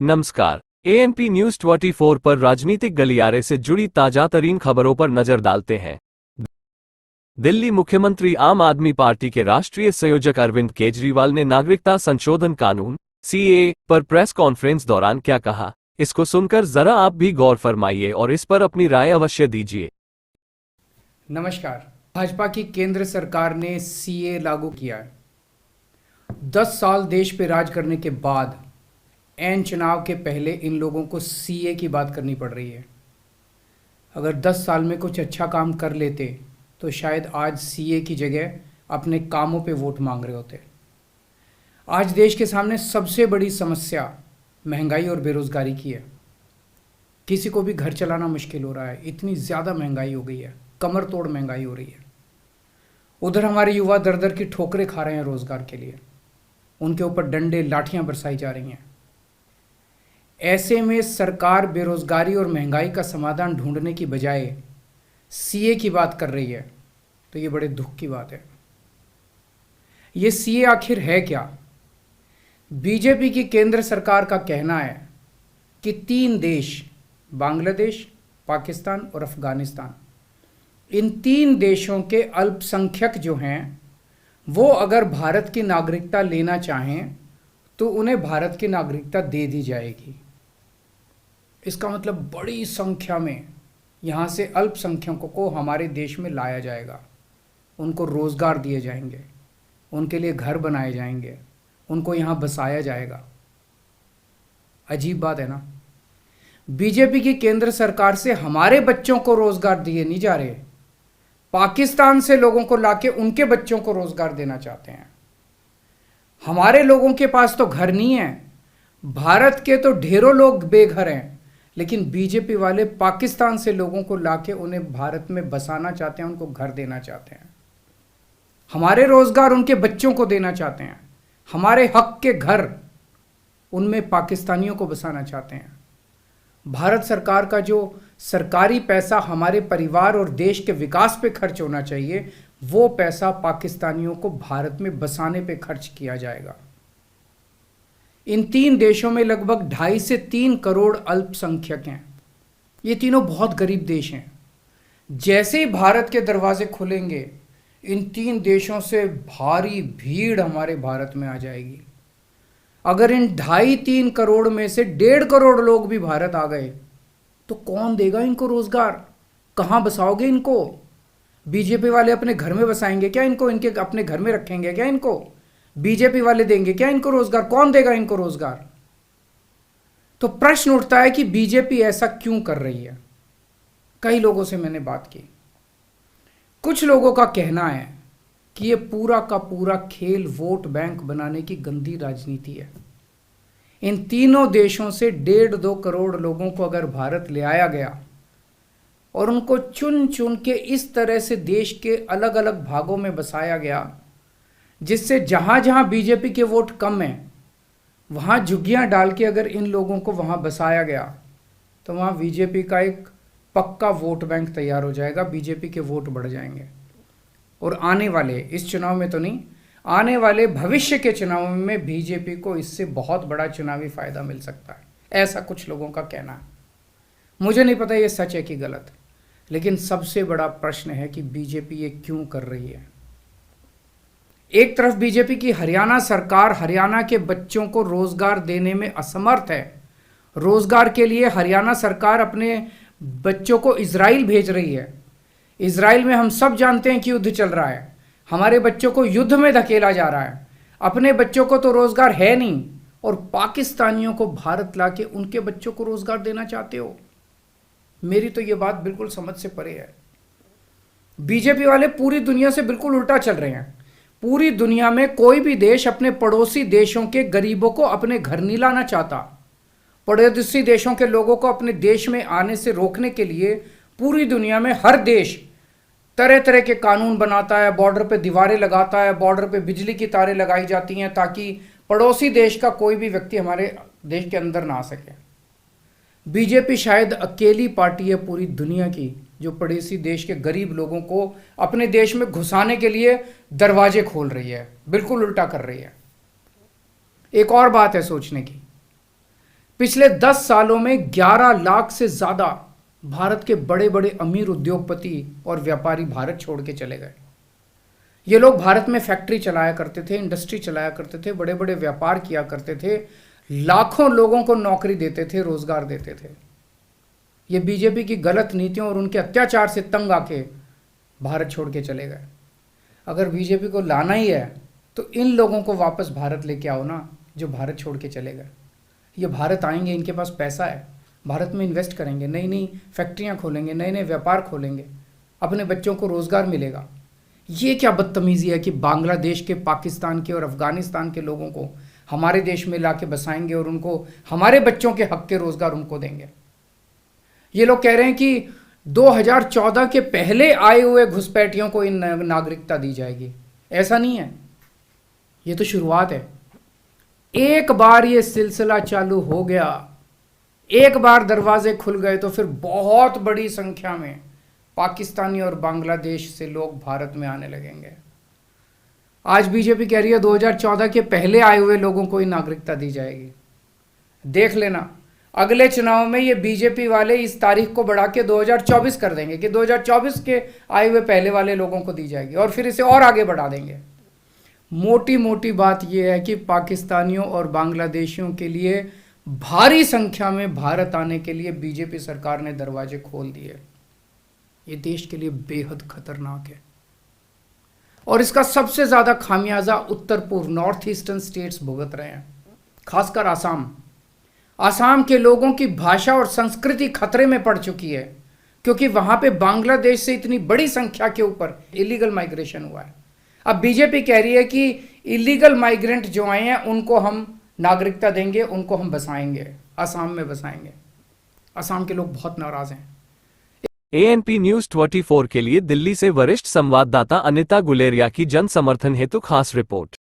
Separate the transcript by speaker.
Speaker 1: नमस्कार। ANP news 24 पर राजनीतिक गलियारे से जुड़ी ताजा तरीन खबरों पर नजर डालते हैं। दिल्ली मुख्यमंत्री आम आदमी पार्टी के राष्ट्रीय संयोजक अरविंद केजरीवाल ने नागरिकता संशोधन कानून सीएए पर प्रेस कॉन्फ्रेंस दौरान क्या कहा, इसको सुनकर जरा आप भी गौर फरमाइए और इस पर अपनी राय अवश्य दीजिए।
Speaker 2: नमस्कार। भाजपा की केंद्र सरकार ने सीए लागू किया है। 10 साल देश पे राज करने के बाद ऐन चुनाव के पहले इन लोगों को सीए की बात करनी पड़ रही है। अगर 10 साल में कुछ अच्छा काम कर लेते तो शायद आज सीए की जगह अपने कामों पे वोट मांग रहे होते। आज देश के सामने सबसे बड़ी समस्या महंगाई और बेरोजगारी की है। किसी को भी घर चलाना मुश्किल हो रहा है, इतनी ज़्यादा महंगाई हो गई है, कमर तोड़ महंगाई हो रही है। उधर हमारे युवा दर दर की ठोकरें खा रहे हैं रोजगार के लिए, उनके ऊपर डंडे लाठियां बरसाई जा रही हैं। ऐसे में सरकार बेरोजगारी और महंगाई का समाधान ढूंढने की बजाय सीए की बात कर रही है, तो ये बड़े दुख की बात है। ये सीए आखिर है क्या? बीजेपी की केंद्र सरकार का कहना है कि 3 देश, बांग्लादेश, पाकिस्तान और अफगानिस्तान, इन 3 देशों के अल्पसंख्यक जो हैं वो अगर भारत की नागरिकता लेना चाहें तो उन्हें भारत की नागरिकता दे दी जाएगी। इसका मतलब बड़ी संख्या में यहाँ से अल्पसंख्यकों को हमारे देश में लाया जाएगा, उनको रोज़गार दिए जाएंगे, उनके लिए घर बनाए जाएंगे, उनको यहाँ बसाया जाएगा। अजीब बात है ना। बीजेपी की केंद्र सरकार से हमारे बच्चों को रोज़गार दिए नहीं जा रहे, पाकिस्तान से लोगों को लाके उनके बच्चों को रोज़गार देना चाहते हैं। हमारे लोगों के पास तो घर नहीं है, भारत के तो ढेरों लोग बेघर हैं, लेकिन बीजेपी वाले पाकिस्तान से लोगों को लाके उन्हें भारत में बसाना चाहते हैं, उनको घर देना चाहते हैं। हमारे रोजगार उनके बच्चों को देना चाहते हैं, हमारे हक के घर उनमें पाकिस्तानियों को बसाना चाहते हैं। भारत सरकार का जो सरकारी पैसा हमारे परिवार और देश के विकास पे खर्च होना चाहिए, वो पैसा पाकिस्तानियों को भारत में बसाने पे खर्च किया जाएगा। इन 3 देशों में लगभग 2.5 से 3 करोड़ अल्पसंख्यक हैं। ये तीनों बहुत गरीब देश हैं। जैसे ही भारत के दरवाजे खुलेंगे, इन 3 देशों से भारी भीड़ हमारे भारत में आ जाएगी। अगर इन 2.5-3 करोड़ में से 1.5 करोड़ लोग भी भारत आ गए तो कौन देगा इनको रोजगार? कहाँ बसाओगे इनको? बीजेपी वाले अपने घर में बसाएंगे क्या इनको? इनके अपने घर में रखेंगे क्या इनको? बीजेपी वाले देंगे क्या इनको रोजगार? कौन देगा इनको रोजगार? तो प्रश्न उठता है कि बीजेपी ऐसा क्यों कर रही है। कई लोगों से मैंने बात की, कुछ लोगों का कहना है कि ये पूरा का पूरा खेल वोट बैंक बनाने की गंदी राजनीति है। इन तीनों देशों से 1.5-2 करोड़ लोगों को अगर भारत ले आया गया और उनको चुन चुन के इस तरह से देश के अलग अलग भागों में बसाया गया, जिससे जहां जहां बीजेपी के वोट कम हैं वहां झुग्गियां डाल के अगर इन लोगों को वहां बसाया गया तो वहां बीजेपी का एक पक्का वोट बैंक तैयार हो जाएगा, बीजेपी के वोट बढ़ जाएंगे। और आने वाले इस चुनाव में तो नहीं, आने वाले भविष्य के चुनाव में बीजेपी को इससे बहुत बड़ा चुनावी फायदा मिल सकता है, ऐसा कुछ लोगों का कहना है। मुझे नहीं पता ये सच है कि गलत, लेकिन सबसे बड़ा प्रश्न है कि बीजेपी ये क्यों कर रही है। एक तरफ बीजेपी की हरियाणा सरकार हरियाणा के बच्चों को रोजगार देने में असमर्थ है। रोजगार के लिए हरियाणा सरकार अपने बच्चों को इजराइल भेज रही है। इजराइल में हम सब जानते हैं कि युद्ध चल रहा है, हमारे बच्चों को युद्ध में धकेला जा रहा है। अपने बच्चों को तो रोजगार है नहीं और पाकिस्तानियों को भारत लाके उनके बच्चों को रोजगार देना चाहते हो। मेरी तो ये बात बिल्कुल समझ से परे है। बीजेपी वाले पूरी दुनिया से बिल्कुल उल्टा चल रहे हैं। पूरी दुनिया में कोई भी देश अपने पड़ोसी देशों के गरीबों को अपने घर नहीं लाना चाहता। पड़ोसी देशों के लोगों को अपने देश में आने से रोकने के लिए पूरी दुनिया में हर देश तरह तरह के कानून बनाता है, बॉर्डर पे दीवारें लगाता है, बॉर्डर पे बिजली की तारें लगाई जाती हैं ताकि पड़ोसी देश का कोई भी व्यक्ति हमारे देश के अंदर ना आ सके। बीजेपी शायद अकेली पार्टी है पूरी दुनिया की जो पड़ोसी देश के गरीब लोगों को अपने देश में घुसाने के लिए दरवाजे खोल रही है, बिल्कुल उल्टा कर रही है। एक और बात है सोचने की, पिछले 10 सालों में 11 लाख से ज्यादा भारत के बड़े बड़े अमीर उद्योगपति और व्यापारी भारत छोड़ के चले गए। ये लोग भारत में फैक्ट्री चलाया करते थे, इंडस्ट्री चलाया करते थे, बड़े बड़े व्यापार किया करते थे, लाखों लोगों को नौकरी देते थे, रोजगार देते थे। ये बीजेपी की गलत नीतियों और उनके अत्याचार से तंग आके भारत छोड़ के चले गए। अगर बीजेपी को लाना ही है तो इन लोगों को वापस भारत लेके आओ ना, जो भारत छोड़ के चले गए। ये भारत आएंगे, इनके पास पैसा है, भारत में इन्वेस्ट करेंगे, नई नई फैक्ट्रियां खोलेंगे, नए नए व्यापार खोलेंगे, अपने बच्चों को रोजगार मिलेगा। ये क्या बदतमीजी है कि बांग्लादेश के, पाकिस्तान के और अफगानिस्तान के लोगों को हमारे देश में लाके बसाएंगे और उनको हमारे बच्चों के हक के रोजगार उनको देंगे। ये लोग कह रहे हैं कि 2014 के पहले आए हुए घुसपैठियों को इन नागरिकता दी जाएगी। ऐसा नहीं है, ये तो शुरुआत है। एक बार ये सिलसिला चालू हो गया, एक बार दरवाजे खुल गए, तो फिर बहुत बड़ी संख्या में पाकिस्तानी और बांग्लादेश से लोग भारत में आने लगेंगे। आज बीजेपी कह रही है 2014 के पहले आए हुए लोगों को ही नागरिकता दी जाएगी। देख लेना, अगले चुनाव में ये बीजेपी वाले इस तारीख को बढ़ा के 2024 कर देंगे कि 2024 के आए हुए पहले वाले लोगों को दी जाएगी, और फिर इसे और आगे बढ़ा देंगे। मोटी मोटी बात यह है कि पाकिस्तानियों और बांग्लादेशियों के लिए भारी संख्या में भारत आने के लिए बीजेपी सरकार ने दरवाजे खोल दिए। ये देश के लिए बेहद खतरनाक है, और इसका सबसे ज्यादा खामियाजा उत्तर पूर्व, नॉर्थ ईस्टर्न स्टेट्स भुगत रहे हैं, खासकर आसाम। आसाम के लोगों की भाषा और संस्कृति खतरे में पड़ चुकी है, क्योंकि वहां पे बांग्लादेश से इतनी बड़ी संख्या के ऊपर इलीगल माइग्रेशन हुआ है। अब बीजेपी कह रही है कि इलीगल माइग्रेंट जो आए हैं उनको हम नागरिकता देंगे, उनको हम बसाएंगे, आसाम में बसाएंगे। आसाम के लोग बहुत नाराज हैं।
Speaker 1: ANP न्यूज 24 के लिए दिल्ली से वरिष्ठ संवाददाता अनिता गुलेरिया की जन समर्थन हेतु खास रिपोर्ट।